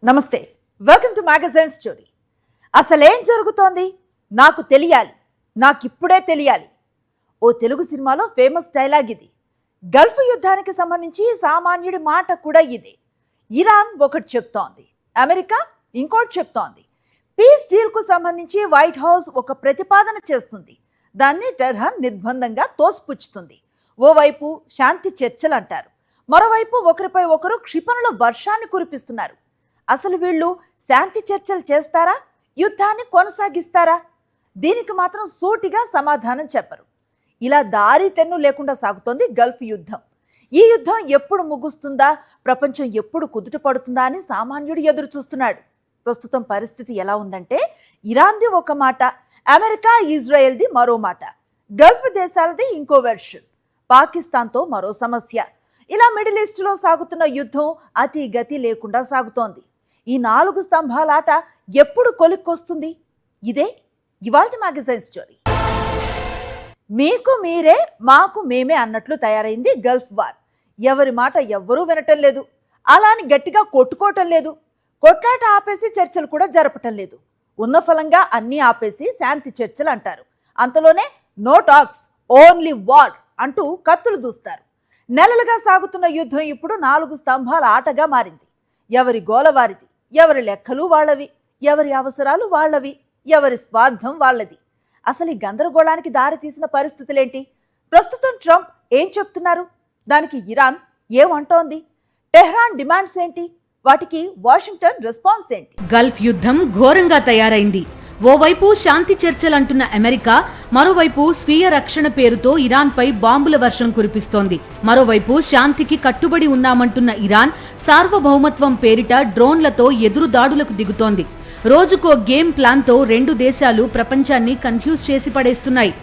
నమస్తే, welcome to magazine story. అసలేం జరుగుతోంది నాకు తెలియాలి, నాకిప్పుడే తెలియాలి. ఓ తెలుగు సినిమాలో ఫేమస్ డైలాగ్ ఇది. గల్ఫ్ యుద్ధానికి సంబంధించి సామాన్యుడి మాట కూడా ఇదే. ఇరాన్ ఒకటి చెప్తోంది, అమెరికా ఇంకోటి చెప్తోంది. పీస్ డీల్కు సంబంధించి వైట్ హౌస్ ఒక ప్రతిపాదన చేస్తుంది, దాన్ని టెహ్రాన్ నిర్బంధంగా తోసిపుచ్చుతుంది. ఓవైపు శాంతి చర్చలు అంటారు, మరోవైపు ఒకరిపై ఒకరు క్షిపణుల వర్షాన్ని కురిపిస్తున్నారు. అసలు వీళ్ళు శాంతి చర్చలు చేస్తారా, యుద్ధాన్ని కొనసాగిస్తారా? దీనికి మాత్రం సూటిగా సమాధానం చెప్పరు. ఇలా దారి తెన్ను లేకుండా సాగుతోంది గల్ఫ్ యుద్ధం. ఈ యుద్ధం ఎప్పుడు ముగుస్తుందా, ప్రపంచం ఎప్పుడు కుదుట పడుతుందా అని సామాన్యుడు ఎదురు చూస్తున్నాడు. ప్రస్తుతం పరిస్థితి ఎలా ఉందంటే, ఇరాన్ది ఒక మాట, అమెరికా ఇజ్రాయెల్ది మరో మాట, గల్ఫ్ దేశాలది ఇంకో వెర్షన్, పాకిస్తాన్తో మరో సమస్య. ఇలా మిడిల్ ఈస్ట్లో సాగుతున్న యుద్ధం అతి గతి లేకుండా సాగుతోంది. ఈ 4 స్తంభాల ఆట ఎప్పుడు కొలిక్కొస్తుంది? ఇదే ఇవాల్టి మ్యాగజైన్ స్టోరీ. మీకు మీరే మాకు మేమే అన్నట్లు తయారైంది గల్ఫ్ వార్. ఎవరి మాట ఎవ్వరూ వినటం లేదు, అలా అని గట్టిగా కొట్టుకోవటం లేదు, కొట్లాట ఆపేసి చర్చలు కూడా జరపటం లేదు. ఉన్న ఫలంగా అన్నీ ఆపేసి శాంతి చర్చలు అంటారు. అంతలోనే నో టాక్స్, ఓన్లీ వార్ అంటూ కత్తులు దూస్తారు. నెలలుగా సాగుతున్న యుద్ధం ఇప్పుడు 4 స్తంభాల ఆటగా మారింది. ఎవరి గోల వారిది, ఎవరి లెక్కలు వాళ్ళవి, ఎవరి అవసరాలు వాళ్ళవి, ఎవరి స్వార్థం వాళ్ళది. అసలు ఈ గందరగోళానికి దారి తీసిన పరిస్థితులేంటి? ప్రస్తుతం ట్రంప్ ఏం చెప్తున్నారు? దానికి ఇరాన్ ఏమంటోంది? టెహ్రాన్ డిమాండ్స్ ఏంటి? వాటికి వాషింగ్టన్ రెస్పాన్స్ ఏంటి? గల్ఫ్ యుద్ధం ఘోరంగా తయారైంది. ఓవైపు శాంతి చర్చలంటున్న అమెరికా, మరోవైపు స్వీయ రక్షణ పేరుతో ఇరాన్పై బాంబుల వర్షం కురిపిస్తోంది. మరోవైపు శాంతికి కట్టుబడి ఉన్నామంటున్న ఇరాన్ సార్వభౌమత్వం పేరిట డ్రోన్లతో ఎదురు దాడులకు దిగుతోంది. రోజుకో గేమ్ ప్లాన్తో 2 దేశాలు ప్రపంచాన్ని కన్ఫ్యూజ్ చేసి పడేస్తున్నాయి.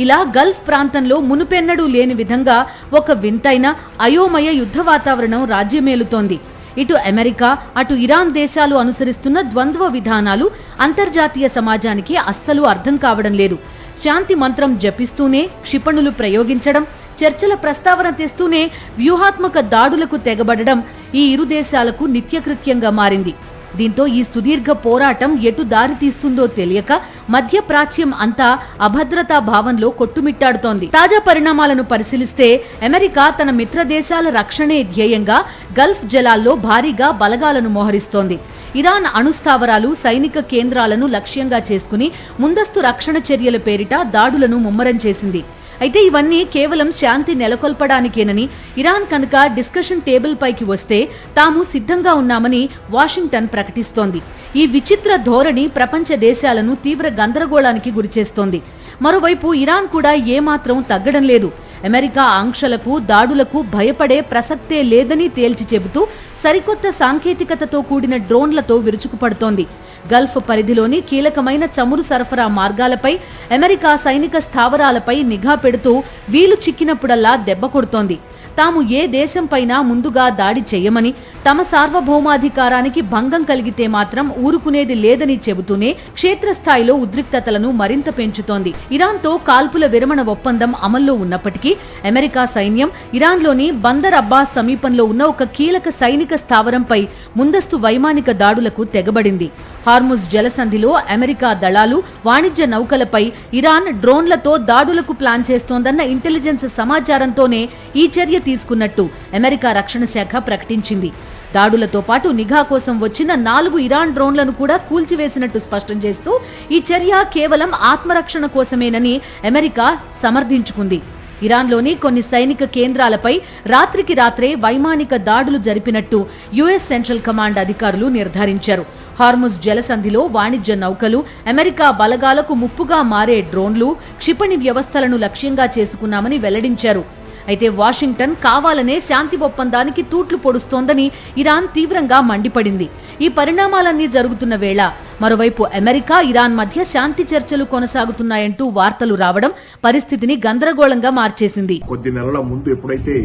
ఇలా గల్ఫ్ ప్రాంతంలో మునుపెన్నడూ లేని విధంగా ఒక వింతైన అయోమయ యుద్ధ వాతావరణం రాజ్యమేలుతోంది. ఇటు అమెరికా, అటు ఇరాన్ దేశాలు అనుసరిస్తున్న ద్వంద్వ విధానాలు అంతర్జాతీయ సమాజానికి అస్సలు అర్థం కావడం లేదు. శాంతి మంత్రం జపిస్తూనే క్షిపణులు ప్రయోగించడం, చర్చల ప్రస్తావన తెస్తూనే వ్యూహాత్మక దాడులకు తెగబడడం ఈ ఇరు దేశాలకు నిత్యకృత్యంగా మారింది. దీంతో ఈ సుదీర్ఘ పోరాటం ఎటు దారి తీస్తుందో తెలియక మధ్య ప్రాచ్యం అంతా అభద్రతా భావంలో కొట్టుమిట్టాడుతోంది. తాజా పరిణామాలను పరిశీలిస్తే అమెరికా తన మిత్ర దేశాల రక్షణే ధ్యేయంగా గల్ఫ్ జలాల్లో భారీగా బలగాలను మోహరిస్తోంది. ఇరాన్ అణుస్థావరాలు, సైనిక కేంద్రాలను లక్ష్యంగా చేసుకుని ముందస్తు రక్షణ చర్యల పేరిట దాడులను ముమ్మరం చేసింది. అయితే ఇవన్నీ కేవలం శాంతి నెలకొల్పడానికేనని, ఇరాన్ కనుక డిస్కషన్ టేబుల్ పైకి వస్తే తాము సిద్ధంగా ఉన్నామని వాషింగ్టన్ ప్రకటిస్తోంది. ఈ విచిత్ర ధోరణి ప్రపంచ దేశాలను తీవ్ర గందరగోళానికి గురిచేస్తోంది. మరోవైపు ఇరాన్ కూడా ఏమాత్రం తగ్గడం లేదు. అమెరికా ఆంక్షలకు, దాడులకు భయపడే ప్రసక్తే లేదని తేల్చి చెబుతూ సరికొత్త సాంకేతికతతో కూడిన డ్రోన్లతో విరుచుకుపడుతోంది. గల్ఫ్ పరిధిలోని కీలకమైన చమురు సరఫరా మార్గాలపై, అమెరికా సైనిక స్థావరాలపై నిఘా పెడుతూ వీలు చిక్కినప్పుడల్లా దెబ్బ కొడుతోంది. తాము ఏ దేశంపైనా ముందుగా దాడి చేయమని, తమ సార్వభౌమాధికారానికి భంగం కలిగితే మాత్రం ఊరుకునేది లేదని చెబుతూనే క్షేత్రస్థాయిలో ఉద్రిక్తతలను మరింత పెంచుతోంది. ఇరాన్తో కాల్పుల విరమణ ఒప్పందం అమల్లో ఉన్నప్పటికీ అమెరికా సైన్యం ఇరాన్లోని బందర్ అబ్బాస్ సమీపంలో ఉన్న ఒక కీలక సైనిక స్థావరంపై ముందస్తు వైమానిక దాడులకు తెగబడింది. హార్ముజ్ జలసంధిలో అమెరికా దళాలు, వాణిజ్య నౌకలపై ఇరాన్ డ్రోన్లతో దాడులకు ప్లాన్ చేస్తోందన్న ఇంటెలిజెన్స్ సమాచారంతోనే ఈ చర్య తీసుకున్నట్టు అమెరికా రక్షణ శాఖ ప్రకటించింది. దాడులతో పాటు నిఘా కోసం వచ్చిన 4 ఇరాన్ డ్రోన్లను కూడా కూల్చివేసినట్టు స్పష్టం చేస్తూ ఈ చర్య కేవలం ఆత్మరక్షణ కోసమేనని అమెరికా సమర్థించుకుంది. ఇరాన్లోని కొన్ని సైనిక కేంద్రాలపై రాత్రికి రాత్రే వైమానిక దాడులు జరిపినట్టు యుఎస్ సెంట్రల్ కమాండ్ అధికారులు నిర్ధారించారు. హార్ముజ్ జలసంధిలో వాణిజ్య నౌకలు, అమెరికా బలగాలకు ముప్పుగా మారే డ్రోన్లు, క్షిపణి వ్యవస్థలను లక్ష్యంగా చేసుకున్నామని వెల్లడించారు. అయితే వాషింగ్టన్ కావాలనే శాంతి ఒప్పందానికి తూట్లు పొడుస్తోందని ఇరాన్ తీవ్రంగా మండిపడింది. ఈ పరిణామాలన్నీ జరుగుతున్న వేళ మరోవైపు అమెరికా, ఇరాన్ మధ్య శాంతి చర్చలు కొనసాగుతున్నాయంటూ వార్తలు రావడం పరిస్థితిని గందరగోళంగా మార్చేసింది. కొద్ది నెలల ముందు ఎప్పుడైతే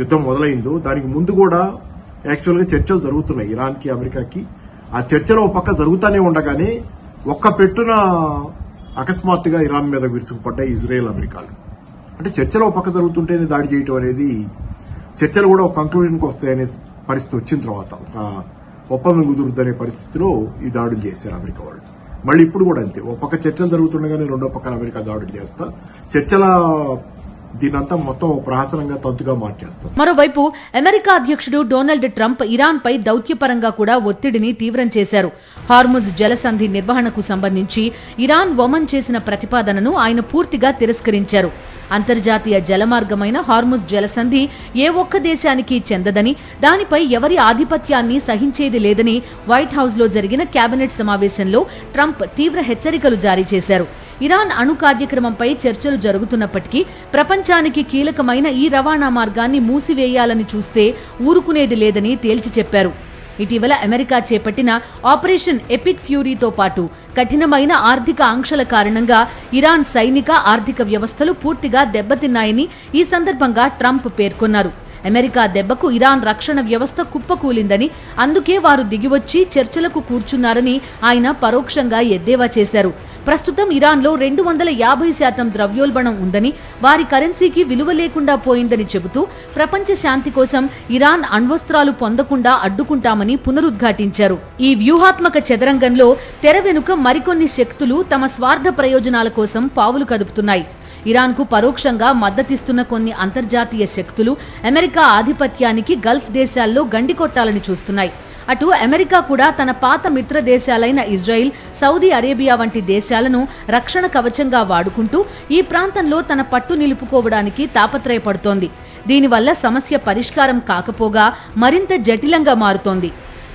యుద్ధం మొదలైందో దానికి ముందు కూడా యాక్చువల్ గా చర్చలు జరుగుతున్నాయి ఇరాన్ కి, అమెరికాకి. ఆ చర్చలు ఒక పక్క జరుగుతూనే ఉండగానే ఒక్క పెట్టున అకస్మాత్తుగా ఇరాన్ మీద విరుచుకుపడ్డాయి ఇజ్రాయెల్, అమెరికాలు. అంటే చర్చలు ఒక పక్క జరుగుతుంటేనే దాడి చేయటం అనేది, చర్చలు కూడా ఒక కంక్లూజన్కి వస్తాయనే పరిస్థితి వచ్చిన తర్వాత, ఒక ఒప్పందం కుదురుద్దనే పరిస్థితిలో ఈ దాడులు చేశారు అమెరికా వాళ్ళు. మళ్ళీ ఇప్పుడు కూడా అంతే, ఒక పక్క చర్చలు జరుగుతుండగానే రెండో పక్కన అమెరికా దాడులు చేస్తా చర్చల దీనంతా మొత్తం ప్రహసనంగా తంతుగా మార్చేస్తారు. మరోవైపు అమెరికా అధ్యక్షుడు డొనాల్డ్ ట్రంప్ ఇరాన్ పై దౌత్యపరంగా కూడా ఒత్తిడిని తీవ్రం చేశారు. హార్ముజ్ జలసంధి నిర్వహణకు సంబంధించి ఇరాన్ ఒమన్ చేసిన ప్రతిపాదనను ఆయన పూర్తిగా తిరస్కరించారు. అంతర్జాతీయ జలమార్గమైన హార్ముజ్ జలసంధి ఏ ఒక్క దేశానికి చెందదని, దానిపై ఎవరి ఆధిపత్యాన్ని సహించేది లేదని వైట్ హౌస్ లో జరిగిన కేబినెట్ సమావేశంలో ట్రంప్ తీవ్ర హెచ్చరికలు జారీ చేశారు. ఇరాన్ అణు కార్యక్రమంపై చర్చలు జరుగుతున్నప్పటికీ ప్రపంచానికి కీలకమైన ఈ రవాణా మార్గాన్ని మూసివేయాలని చూస్తే ఊరుకునేది లేదని తేల్చి చెప్పారు. ఇటీవల అమెరికా చేపట్టిన ఆపరేషన్ ఎపిక్ ఫ్యూరీతో పాటు కఠినమైన ఆర్థిక ఆంక్షల కారణంగా ఇరాన్ సైనిక ఆర్థిక వ్యవస్థలు పూర్తిగా దెబ్బతిన్నాయని ఈ సందర్భంగా ట్రంప్ పేర్కొన్నారు. అమెరికా దెబ్బకు ఇరాన్ రక్షణ వ్యవస్థ కుప్పకూలిందని, అందుకే వారు దిగివచ్చి చర్చలకు కూర్చున్నారని ఆయన పరోక్షంగా ఎద్దేవా చేశారు. ప్రస్తుతం ఇరాన్లో 250% ద్రవ్యోల్బణం ఉందని, వారి కరెన్సీకి విలువ లేకుండా పోయిందని చెబుతూ ప్రపంచ శాంతి కోసం ఇరాన్ అణ్వస్త్రాలు పొందకుండా అడ్డుకుంటామని పునరుద్ఘాటించారు. ఈ వ్యూహాత్మక చదరంగంలో తెర వెనుక మరికొన్ని శక్తులు తమ స్వార్థ ప్రయోజనాల కోసం పావులు కదుపుతున్నాయి. ఇరాన్కు పరోక్షంగా మద్దతిస్తున్న కొన్ని అంతర్జాతీయ శక్తులు అమెరికా ఆధిపత్యానికి గల్ఫ్ దేశాల్లో గండికొట్టాలని చూస్తున్నాయి. అటు అమెరికా కూడా తన పాత మిత్ర దేశాలైన ఇజ్రాయిల్, సౌదీ అరేబియా వంటి దేశాలను రక్షణ కవచంగా వాడుకుంటూ ఈ ప్రాంతంలో తన పట్టు నిలుపుకోవడానికి తాపత్రయపడుతోంది. దీనివల్ల సమస్య పరిష్కారం కాకపోగా మరింత జటిలంగా మారుతోంది.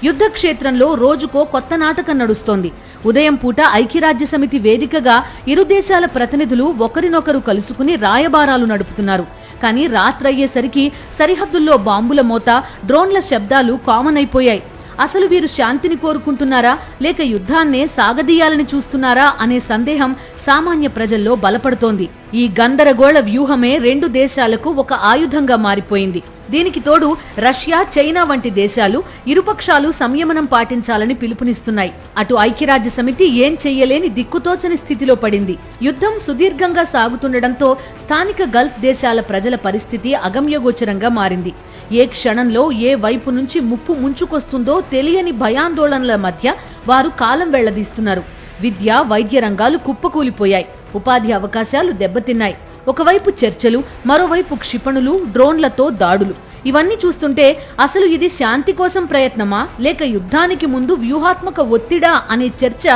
యుద్ధ క్షేత్రంలో రోజుకో కొత్త నాటకం నడుస్తోంది. ఉదయం పూట ఐక్యరాజ్యసమితి వేదికగా ఇరు దేశాల ప్రతినిధులు ఒకరినొకరు కలుసుకుని రాయబారాలు నడుపుతున్నారు. కానీ రాత్రయ్యేసరికి సరిహద్దుల్లో బాంబుల మోత, డ్రోన్ల శబ్దాలు కామన్ అయిపోయాయి. అసలు వీరు శాంతిని కోరుకుంటున్నారా లేక యుద్ధాన్నే సాగదీయాలని చూస్తున్నారా అనే సందేహం సామాన్య ప్రజల్లో బలపడుతోంది. ఈ గందరగోళ వ్యూహమే రెండు దేశాలకు ఒక ఆయుధంగా మారిపోయింది. దీనికి తోడు రష్యా, చైనా వంటి దేశాలు ఇరుపక్షాలు సంయమనం పాటించాలని పిలుపునిస్తున్నాయి. అటు ఐక్యరాజ్య సమితి ఏం చెయ్యలేని దిక్కుతోచని స్థితిలో పడింది. యుద్ధం సుదీర్ఘంగా సాగుతుండటంతో స్థానిక గల్ఫ్ దేశాల ప్రజల పరిస్థితి అగమ్యగోచరంగా మారింది. ఏ క్షణంలో ఏ వైపు నుంచి ముప్పు ముంచుకొస్తుందో తెలియని భయాందోళనల మధ్య వారు కాలం వెళ్లదీస్తున్నారు. విద్య, వైద్య రంగాలు కుప్పకూలిపోయాయి. ఉపాధి అవకాశాలు దెబ్బతిన్నాయి. ఒకవైపు చర్చలు, మరోవైపు క్షిపణులు, డ్రోన్లతో దాడులు. ఇవన్నీ చూస్తుంటే అసలు ఇది శాంతి కోసం ప్రయత్నమా లేక యుద్ధానికి ముందు వ్యూహాత్మక ఒత్తిడా అనే చర్చ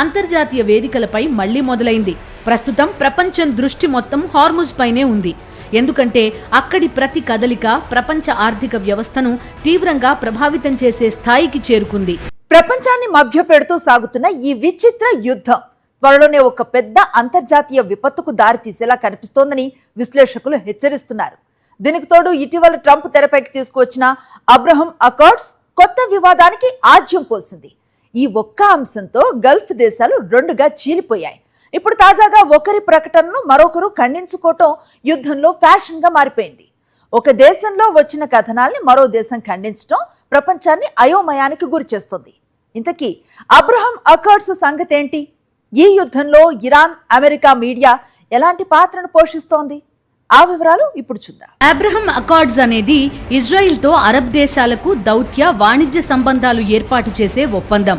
అంతర్జాతీయ వేదికలపై మళ్లీ మొదలైంది. ప్రస్తుతం ప్రపంచం దృష్టి మొత్తం హార్ముజ్ పైనే ఉంది. ఎందుకంటే అక్కడి ప్రతి కదలిక ప్రపంచ ఆర్థిక వ్యవస్థను తీవ్రంగా ప్రభావితం చేసే స్థాయికి చేరుకుంది. ప్రపంచాన్ని మభ్యపెడుతూ సాగుతున్న ఈ విచిత్ర యుద్ధం త్వరలోనే ఒక పెద్ద అంతర్జాతీయ విపత్తుకు దారితీసేలా కనిపిస్తోందని విశ్లేషకులు హెచ్చరిస్తున్నారు. దీనికి తోడు ఇటీవల ట్రంప్ తెరపైకి తీసుకువచ్చిన అబ్రహం అకార్డ్స్ కొత్త వివాదానికి ఆజ్యం పోసింది. ఈ ఒక్క అంశంతో గల్ఫ్ దేశాలు రెండుగా చీలిపోయాయి. ఇప్పుడు తాజాగా ఒకరి ప్రకటనను మరొకరు ఖండించుకోవటం యుద్ధంలో ఫ్యాషన్ గా మారిపోయింది. ఒక దేశంలో వచ్చిన కథనాల్ని మరో దేశం ఖండించడం ప్రపంచాన్ని అయోమయానికి గురి చేస్తుంది. ఇంతకీ అబ్రహం అకార్డ్స్ సంగతి ఏంటి? ఈ యుద్ధంలో ఇరాన్, అమెరికా మీడియా ఎలాంటి పాత్రను పోషిస్తోంది? ఆ వివరాలు ఇప్పుడు చూద్దాం. అబ్రహం అకార్డ్స్ అనేది ఇజ్రాయిల్తో అరబ్ దేశాలకు దౌత్య, వాణిజ్య సంబంధాలు ఏర్పాటు చేసే ఒప్పందం.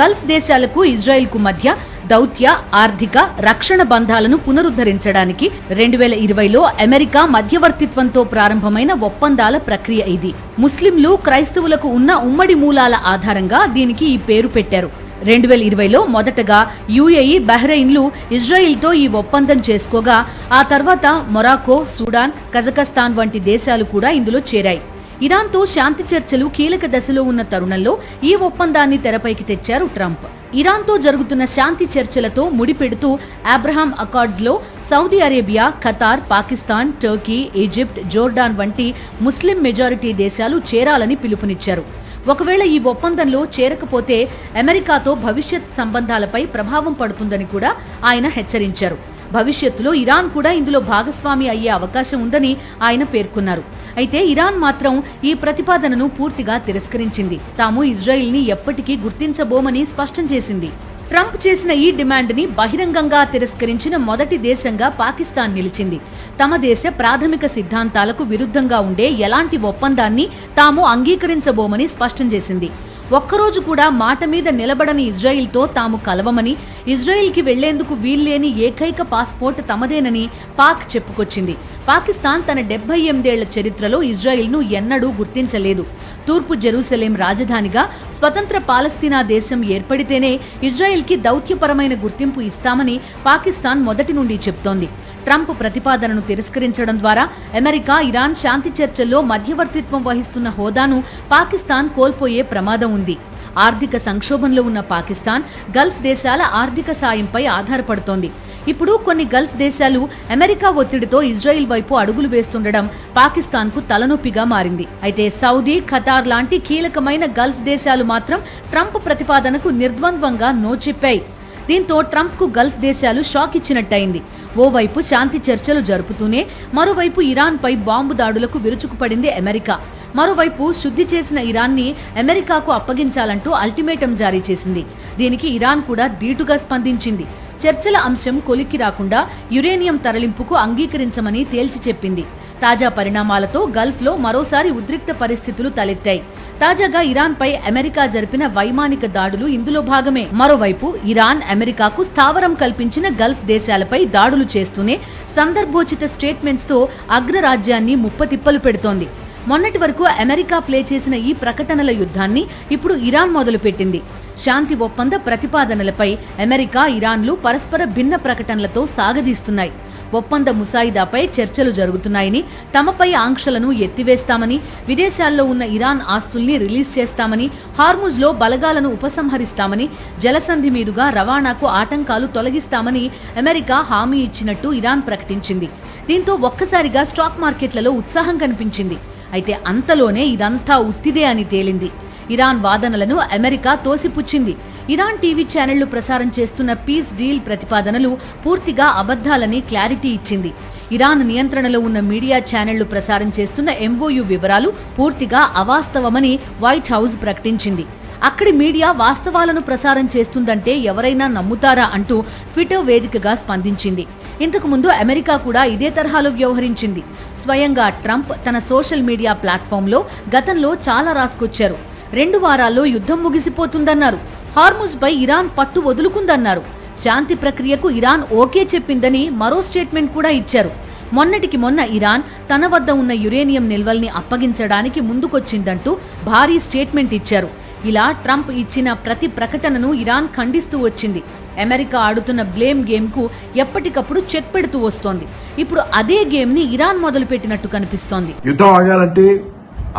గల్ఫ్ దేశాలకు ఇజ్రాయిల్కు మధ్య దౌత్య, ఆర్థిక, రక్షణ బంధాలను పునరుద్ధరించడానికి 2020లో అమెరికా మధ్యవర్తిత్వంతో ప్రారంభమైన ఒప్పందాల ప్రక్రియ ఇది. ముస్లింలు, క్రైస్తవులకు ఉన్న ఉమ్మడి మూలాల ఆధారంగా దీనికి ఈ పేరు పెట్టారు. 2020లో మొదటగా యుఏఈ, బహ్రెయిన్లు ఇజ్రాయిల్తో ఈ ఒప్పందం చేసుకోగా ఆ తర్వాత మొరాకో, సూడాన్, కజకస్తాన్ వంటి దేశాలు కూడా ఇందులో చేరాయి. ఇరాన్తో శాంతి చర్చలు కీలక దశలో ఉన్న తరుణంలో ఈ ఒప్పందాన్ని తెరపైకి తెచ్చారు ట్రంప్. ఇరాన్తో జరుగుతున్న శాంతి చర్చలతో ముడిపెడుతూ అబ్రహాం అకార్డ్స్లో Saudi Arabia, Qatar, Pakistan, Turkey, Egypt, Jordan వంటి ముస్లిం మెజారిటీ దేశాలు చేరాలని పిలుపునిచ్చారు. ఒకవేళ ఈ ఒప్పందంలో చేరకపోతే అమెరికాతో భవిష్యత్ సంబంధాలపై ప్రభావం పడుతుందని కూడా ఆయన హెచ్చరించారు. భవిష్యత్తులో ఇరాన్ కూడా ఇందులో భాగస్వామి అయ్యే అవకాశం ఉందని ఆయన పేర్కొన్నారు. అయితే ఇరాన్ మాత్రం ఈ ప్రతిపాదనను పూర్తిగా తిరస్కరించింది. తాము ఇజ్రాయిల్ని ఎప్పటికీ గుర్తించబోమని స్పష్టం చేసింది. ట్రంప్ చేసిన ఈ డిమాండ్ని బహిరంగంగా తిరస్కరించిన మొదటి దేశంగా పాకిస్తాన్ నిలిచింది. తమ దేశ ప్రాథమిక సిద్ధాంతాలకు విరుద్ధంగా ఉండే ఎలాంటి ఒప్పందాన్ని తాము అంగీకరించబోమని స్పష్టం చేసింది. ఒక్కరోజు కూడా మాట మీద నిలబడని ఇజ్రాయిల్తో తాము కలవమని, ఇజ్రాయిల్కి వెళ్లేందుకు వీల్లేని ఏకైక పాస్పోర్ట్ తమదేనని పాక్ చెప్పుకొచ్చింది. పాకిస్తాన్ తన 78 ఏళ్ల చరిత్రలో ఇజ్రాయిల్ను ఎన్నడూ గుర్తించలేదు. తూర్పు జెరూసలేం రాజధానిగా స్వతంత్ర పాలస్తీనా దేశం ఏర్పడితేనే ఇజ్రాయిల్కి దౌత్యపరమైన గుర్తింపు ఇస్తామని పాకిస్తాన్ మొదటి నుండి చెప్తోంది. ట్రంప్ ప్రతిపాదనను తిరస్కరించడం ద్వారా అమెరికా, ఇరాన్ శాంతి చర్చల్లో మధ్యవర్తిత్వం వహిస్తున్న హోదాను పాకిస్తాన్ కోల్పోయే ప్రమాదం ఉంది. ఆర్థిక సంక్షోభంలో ఉన్న పాకిస్తాన్ గల్ఫ్ దేశాల ఆర్థిక సాయంపై ఆధారపడుతోంది. ఇప్పుడు కొన్ని గల్ఫ్ దేశాలు అమెరికా ఒత్తిడితో ఇజ్రాయిల్ వైపు అడుగులు వేస్తుండడం పాకిస్తాన్కు తలనొప్పిగా మారింది. అయితే సౌదీ, ఖతార్ లాంటి కీలకమైన గల్ఫ్ దేశాలు మాత్రం ట్రంప్ ప్రతిపాదనకు నిర్ద్వంద్వంగా నో చెప్పాయి. దీంతో ట్రంప్కు గల్ఫ్ దేశాలు షాక్ ఇచ్చినట్టయింది. ఓవైపు శాంతి చర్చలు జరుపుతూనే మరోవైపు ఇరాన్పై బాంబు దాడులకు విరుచుకుపడింది అమెరికా. మరోవైపు శుద్ధి చేసిన ఇరాన్ని అమెరికాకు అప్పగించాలంటూ అల్టిమేటం జారీ చేసింది. దీనికి ఇరాన్ కూడా ధీటుగా స్పందించింది. చర్చల అంశం కొలిక్కి రాకుండా యురేనియం తరలింపుకు అంగీకరించమని తేల్చి చెప్పింది. తాజా పరిణామాలతో గల్ఫ్లో మరోసారి ఉద్రిక్త పరిస్థితులు తలెత్తాయి. తాజాగా ఇరాన్పై అమెరికా జరిపిన వైమానిక దాడులు ఇందులో భాగమే. మరోవైపు ఇరాన్ అమెరికాకు స్థావరం కల్పించిన గల్ఫ్ దేశాలపై దాడులు చేస్తూనే సందర్భోచిత స్టేట్మెంట్స్తో అగ్రరాజ్యాన్ని ముప్పతిప్పలు పెడుతోంది. మొన్నటి వరకు అమెరికా ప్లే చేసిన ఈ ప్రకటనల యుద్ధాన్ని ఇప్పుడు ఇరాన్ మొదలుపెట్టింది. శాంతి ఒప్పంద ప్రతిపాదనలపై అమెరికా, ఇరాన్లు పరస్పర భిన్న ప్రకటనలతో సాగదీస్తున్నాయి. ఒప్పంద ముసాయిదాపై చర్చలు జరుగుతున్నాయని, తమపై ఆంక్షలను ఎత్తివేస్తామని, విదేశాల్లో ఉన్న ఇరాన్ ఆస్తుల్ని రిలీజ్ చేస్తామని, హార్ముజ్లో బలగాలను ఉపసంహరిస్తామని, జలసంధి మీదుగా రవాణాకు ఆటంకాలు తొలగిస్తామని అమెరికా హామీ ఇచ్చినట్టు ఇరాన్ ప్రకటించింది. దీంతో ఒక్కసారిగా స్టాక్ మార్కెట్లలో ఉత్సాహం కనిపించింది. అయితే అంతలోనే ఇదంతా ఉత్తిదే అని తేలింది. ఇరాన్ వాదనలను అమెరికా తోసిపుచ్చింది. ఇరాన్ టీవీ ఛానళ్లు ప్రసారం చేస్తున్న పీస్ డీల్ ప్రతిపాదనలు పూర్తిగా అబద్ధాలని క్లారిటీ ఇచ్చింది. ఇరాన్ నియంత్రణలో ఉన్న మీడియా ఛానళ్లు ప్రసారం చేస్తున్న ఎంఓయూ వివరాలు పూర్తిగా అవాస్తవమని వైట్ హౌస్ ప్రకటించింది. అక్కడి మీడియా వాస్తవాలను ప్రసారం చేస్తుందంటే ఎవరైనా నమ్ముతారా అంటూ ట్విట్టర్ వేదికగా స్పందించింది. ఇంతకు ముందు అమెరికా కూడా ఇదే తరహాలో వ్యవహరించింది. స్వయంగా ట్రంప్ తన సోషల్ మీడియా ప్లాట్ఫామ్లో గతంలో చాలా రాసుకొచ్చారు. 2 వారాల్లో యుద్ధం ముగిసిపోతుందన్నారు. హార్ముజ్పై ఇరాన్ పట్టు వదులుకుందన్నారు. శాంతి ప్రక్రియకు ఇరాన్ ఓకే చెప్పిందని మరో స్టేట్మెంట్ కూడా ఇచ్చారు. మొన్నటికి మొన్న ఇరాన్ తన వద్ద ఉన్న యురేనియం నిల్వల్ని అప్పగించడానికి ముందుకొచ్చిందంటూ భారీ స్టేట్మెంట్ ఇచ్చారు. ఇలా ట్రంప్ ఇచ్చిన ప్రతి ప్రకటనను ఇరాన్ ఖండిస్తూ వచ్చింది. అమెరికా ఆడుతున్న బ్లేమ్ గేమ్కు ఎప్పటికప్పుడు చెక్ పెడుతూ వస్తోంది. ఇప్పుడు అదే గేమ్ ని ఇరాన్ మొదలుపెట్టినట్టు కనిపిస్తోంది. యుద్ధం ఆగాలంటే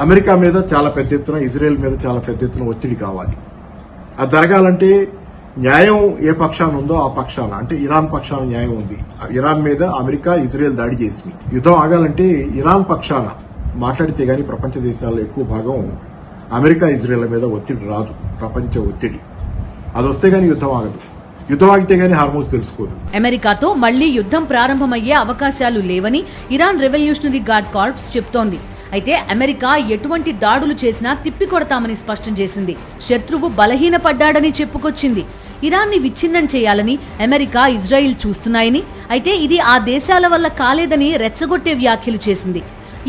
అమెరికా మీద చాలా పెద్ద ఎత్తున, ఇజ్రాయెల్ మీద చాలా పెద్ద ఎత్తున ఒత్తిడి కావాలి. అది జరగాలంటే న్యాయం ఏ పక్షాన ఉందో ఆ పక్షాన, అంటే ఇరాన్ పక్షాన న్యాయం ఉంది. ఇరాన్ మీద అమెరికా, ఇజ్రాయెల్ దాడి చేసింది. యుద్ధం ఆగాలంటే ఇరాన్ పక్షాన మాట్లాడితే గానీ ప్రపంచ దేశాల్లో ఎక్కువ భాగం అమెరికా, ఇజ్రాయెల్ మీద ఒత్తిడి రాదు. ప్రపంచ ఒత్తిడి అది వస్తే గానీ యుద్ధం ఆగదు. యుద్ధం ఆగితే గానీ హార్మోజ్ తెలుసుకోదు. అమెరికాతో మళ్లీ యుద్ధం ప్రారంభమయ్యే అవకాశాలు లేవని ఇరాన్ రెవల్యూషనరీ గార్డ్ కార్ప్స్ చెప్తోంది. అయితే అమెరికా ఎటువంటి దాడులు చేసినా తిప్పికొడతామని స్పష్టం చేసింది. శత్రువు బలహీనపడ్డాడని చెప్పుకొచ్చింది. ఇరాన్ని విచ్ఛిన్నం చేయాలని అమెరికా, ఇజ్రాయిల్ చూస్తున్నాయని, అయితే ఇది ఆ దేశాల వల్ల కాలేదని రెచ్చగొట్టే వ్యాఖ్యలు చేసింది.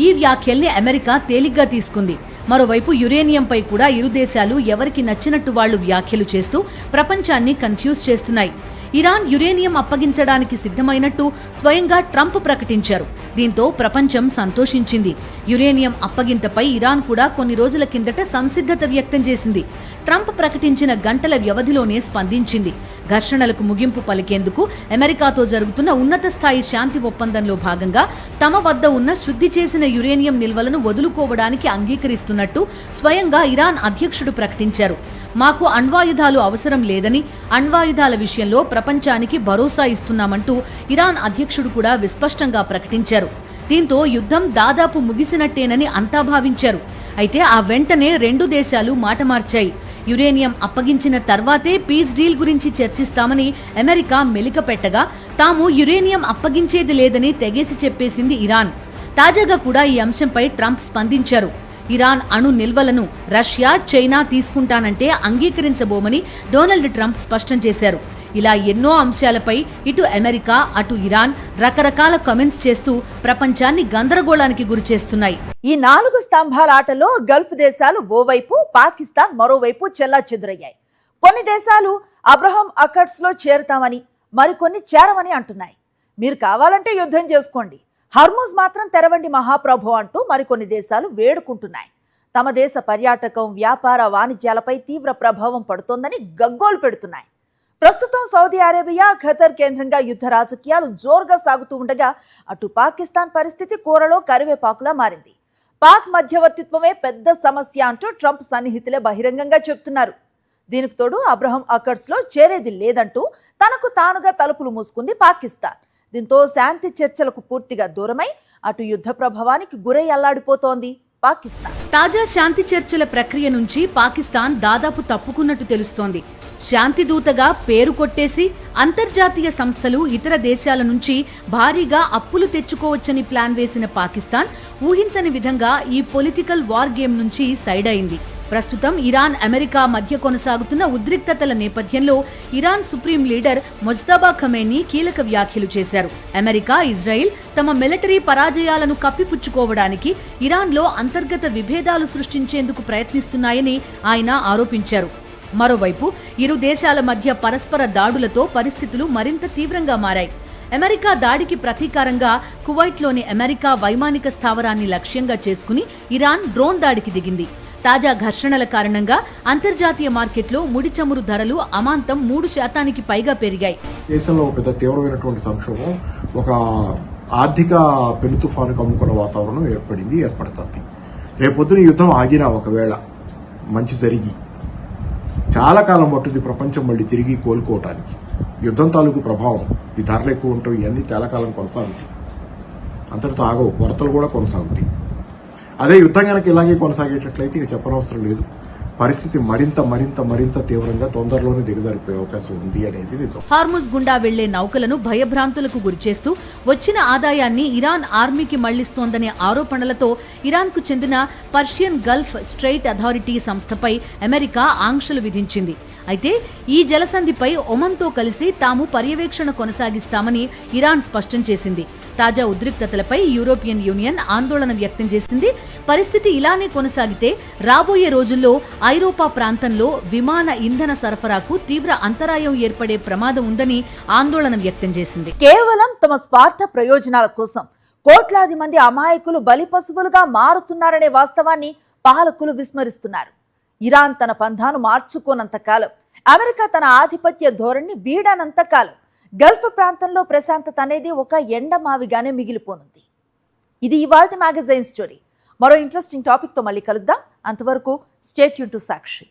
ఈ వ్యాఖ్యల్ని అమెరికా తేలిగ్గా తీసుకుంది. మరోవైపు యురేనియంపై కూడా ఇరు దేశాలు ఎవరికి నచ్చినట్టు వాళ్లు వ్యాఖ్యలు చేస్తూ ప్రపంచాన్ని కన్ఫ్యూజ్ చేస్తున్నాయి. ఇరాన్ యురేనియం అప్పగించడానికి సిద్ధమైనట్టు స్వయంగా ట్రంప్ ప్రకటించారు. దీంతో ప్రపంచం సంతోషించింది. యురేనియం అప్పగింతపై ఇరాన్ కూడా కొన్ని రోజుల కిందట సంసిద్ధత వ్యక్తం చేసింది. ట్రంప్ ప్రకటించిన గంటల వ్యవధిలోనే స్పందించింది. ఘర్షణలకు ముగింపు పలికేందుకు అమెరికాతో జరుగుతున్న ఉన్నత స్థాయి శాంతి ఒప్పందంలో భాగంగా తమ వద్ద ఉన్న శుద్ధి చేసిన యురేనియం నిల్వలను వదులుకోవడానికి అంగీకరిస్తున్నట్టు స్వయంగా ఇరాన్ అధ్యక్షుడు ప్రకటించారు. మాకు అణ్వాయుధాలు అవసరం లేదని, అణ్వాయుధాల విషయంలో ప్రపంచానికి భరోసా ఇస్తున్నామంటూ ఇరాన్ అధ్యక్షుడు కూడా విస్పష్టంగా ప్రకటించారు. దీంతో యుద్ధం దాదాపు ముగిసినట్టేనని అంతా భావించారు. అయితే ఆ వెంటనే 2 దేశాలు మాట మార్చాయి. యురేనియం అప్పగించిన తర్వాతే పీస్ డీల్ గురించి చర్చిస్తామని అమెరికా మెలిక పెట్టగా, తాము యురేనియం అప్పగించేది లేదని తెగేసి చెప్పేసింది ఇరాన్. తాజాగా కూడా ఈ అంశంపై ట్రంప్ స్పందించారు. ఇరాన్ అణు నిల్వలను రష్యా, చైనా తీసుకుంటానంటే అంగీకరించబోమని డొనాల్డ్ ట్రంప్ స్పష్టం చేశారు. ఇలా ఎన్నో అంశాలపై ఇటు అమెరికా అటు ఇరాన్ రకరకాల కమెంట్స్ చేస్తూ ప్రపంచాన్ని గందరగోళానికి గురిచేస్తున్నాయి. ఈ 4 స్తంభాల ఆటలో గల్ఫ్ దేశాలు ఓవైపు, పాకిస్తాన్ మరోవైపు చెల్లాచెదురయ్యాయి. కొన్ని దేశాలు అబ్రహం అకర్డ్స్ లో చేరుతామని, మరికొన్ని చేరమని అంటున్నాయి. మీరు కావాలంటే యుద్ధం చేసుకోండి, హర్ముజ్ మాత్రం తెరవండి మహాప్రభు అంటూ మరికొన్ని దేశాలు వేడుకుంటున్నాయి. తమ దేశ పర్యాటకం, వ్యాపార, వాణిజ్యాలపై తీవ్ర ప్రభావం పడుతోందని గగ్గోలు పెడుతున్నాయి. ప్రస్తుతం సౌదీ అరేబియా, ఖతర్ కేంద్రంగా యుద్ధ రాజకీయాలు జోరుగా సాగుతూ ఉండగా అటు పాకిస్తాన్ పరిస్థితి కూరలో కరివేపాకులా మారింది. పాక్ మధ్యవర్తిత్వమే పెద్ద సమస్య అంటూ ట్రంప్ సన్నిహితులే బహిరంగంగా చెప్తున్నారు. దీనికి తోడు అబ్రహం అకర్డ్స్ లో చేరేది లేదంటూ తనకు తానుగా తలుపులు మూసుకుంది పాకిస్తాన్. దీంతో శాంతి చర్చలకు పూర్తిగా దూరమై అటు యుద్ధ ప్రభావానికి గురై అల్లాడిపోతోంది పాకిస్తాన్. తాజా శాంతి చర్చల ప్రక్రియ నుంచి పాకిస్తాన్ దాదాపు తప్పుకున్నట్టు తెలుస్తోంది. శాంతి దూతగా పేరు కొట్టేసి అంతర్జాతీయ సంస్థలు, ఇతర దేశాల నుంచి భారీగా అప్పులు తెచ్చుకోవచ్చని ప్లాన్ వేసిన పాకిస్తాన్ ఊహించని విధంగా ఈ పొలిటికల్ వార్ గేమ్ నుంచి సైడ్ అయింది. ప్రస్తుతం ఇరాన్, అమెరికా మధ్య కొనసాగుతున్న ఉద్రిక్తతల నేపథ్యంలో ఇరాన్ సుప్రీం లీడర్ ముజ్తబా ఖమేనీ కీలక వ్యాఖ్యలు చేశారు. అమెరికా, ఇజ్రాయిల్ తమ మిలిటరీ పరాజయాలను కప్పిపుచ్చుకోవడానికి ఇరాన్లో అంతర్గత విభేదాలు సృష్టించేందుకు ప్రయత్నిస్తున్నాయని ఆయన ఆరోపించారు. మరోవైపు ఇరు దేశాల మధ్య పరస్పర దాడులతో పరిస్థితులు మరింత తీవ్రంగా మారాయి. అమెరికా దాడికి ప్రతీకారంగా కువైట్లోని అమెరికా వైమానిక స్థావరాన్ని లక్ష్యంగా చేసుకుని ఇరాన్ డ్రోన్ దాడికి దిగింది. తాజా ఘర్షణల కారణంగా అంతర్జాతీయ మార్కెట్లో ముడి చమురు ధరలు అమాంతం 3% పైగా పెరిగాయి. దేశంలో పెద్ద తీవ్రమైనటువంటి సంక్షోభం, ఒక ఆర్థిక పెను తుఫాను కమ్ముకున్న వాతావరణం ఏర్పడుతుంది. రేపొద్దున యుద్ధం ఆగినా ఒకవేళ మంచి జరిగి చాలా కాలం పట్టుద్ది ప్రపంచం మళ్ళీ తిరిగి కోలుకోవటానికి. యుద్ధం తాలూకు ప్రభావం, ఈ ధరలు ఎక్కువ ఉంటాయి, ఇవన్నీ చాలా కాలం కొనసాగుతాయి. అంతటితో ఆగవు, కొరతలు కూడా కొనసాగుతాయి. అదే యుద్ధం కనుక ఇలాగే కొనసాగేటట్లయితే ఇక చెప్పనవసరం లేదు, పరిస్థితి మరింత తీవ్రంగా తొందరలోనే దిగజారిపోయే అవకాశం ఉంది అనేది నిజం. హార్ముజ్ గుండా వెళ్లే నౌకలను భయభ్రాంతులకు గురిచేస్తూ వచ్చిన ఆదాయాన్ని ఇరాన్ ఆర్మీకి మళ్లిస్తోందనే ఆరోపణలతో ఇరాన్కు చెందిన పర్షియన్ గల్ఫ్ స్ట్రెయిట్ అథారిటీ సంస్థపై అమెరికా ఆంక్షలు విధించింది. అయితే ఈ జలసంధిపై ఒమన్తో కలిసి తాము పర్యవేక్షణ కొనసాగిస్తామని ఇరాన్ స్పష్టం చేసింది. తాజా ఉద్రిక్తతలపై యూరోపియన్ యూనియన్ ఆందోళన వ్యక్తం చేసింది. పరిస్థితి ఇలానే కొనసాగితే రాబోయే రోజుల్లో ఐరోపా ప్రాంతంలో విమాన ఇంధన సరఫరాకు తీవ్ర అంతరాయం ఏర్పడే ప్రమాదం ఉందని ఆందోళన వ్యక్తం చేసింది. కేవలం తమ స్వార్థ ప్రయోజనాల కోసం కోట్లాది మంది అమాయకులు బలిపశువులుగా మారుతున్నారనే వాస్తవాన్ని పాలకులు విస్మరిస్తున్నారు. ఇరాన్ తన పంథాను మార్చుకోనంత కాలం, అమెరికా తన ఆధిపత్య ధోరణి వీడనంత కాలం గల్ఫ్ ప్రాంతంలో ప్రశాంతత అనేది ఒక ఎండమావిగానే మిగిలిపోనుంది. ఇది ఇవాల్టి మ్యాగజైన్ స్టోరీ. మరో ఇంట్రెస్టింగ్ టాపిక్ తో మళ్ళీ కలుద్దాం. అంతవరకు స్టే ట్యూన్ టు సాక్షి.